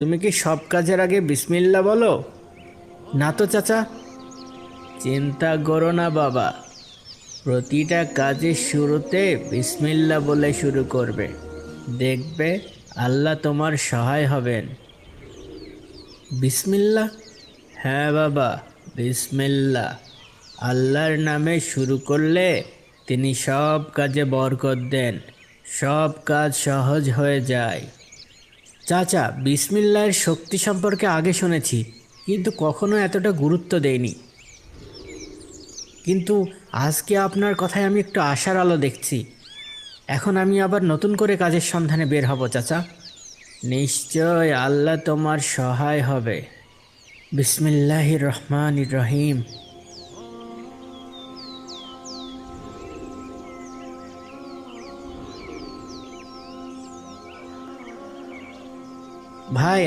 তুমি কি সব কাজের আগে বিসমিল্লা বলো? না তো চাচা। চিন্তা করো না বাবা, প্রতিটা কাজের শুরুতে বিসমিল্লা বলে শুরু করবে। দেখবে আল্লাহ তোমার সহায় হবেন। বিসমিল্লা? হ্যাঁ বাবা, বিসমিল্লা। আল্লাহর নামে শুরু করলে তিনি সব কাজে বরকত দেন, সব কাজ সহজ হয়ে যায়। চাচা, বিসমিল্লাহর শক্তি সম্পর্কে আগে শুনেছি, কিন্তু কখনো এতটা গুরুত্ব দেইনি। কিন্তু আজকে আপনার কথায় আমি একটু আশার আলো দেখছি। এখন আমি আবার নতুন করে কাজের সন্ধানে বের হব চাচা। নিশ্চয় আল্লাহ তোমার সহায় হবে। বিসমিল্লাহির রহমানির রহিম। ভাই,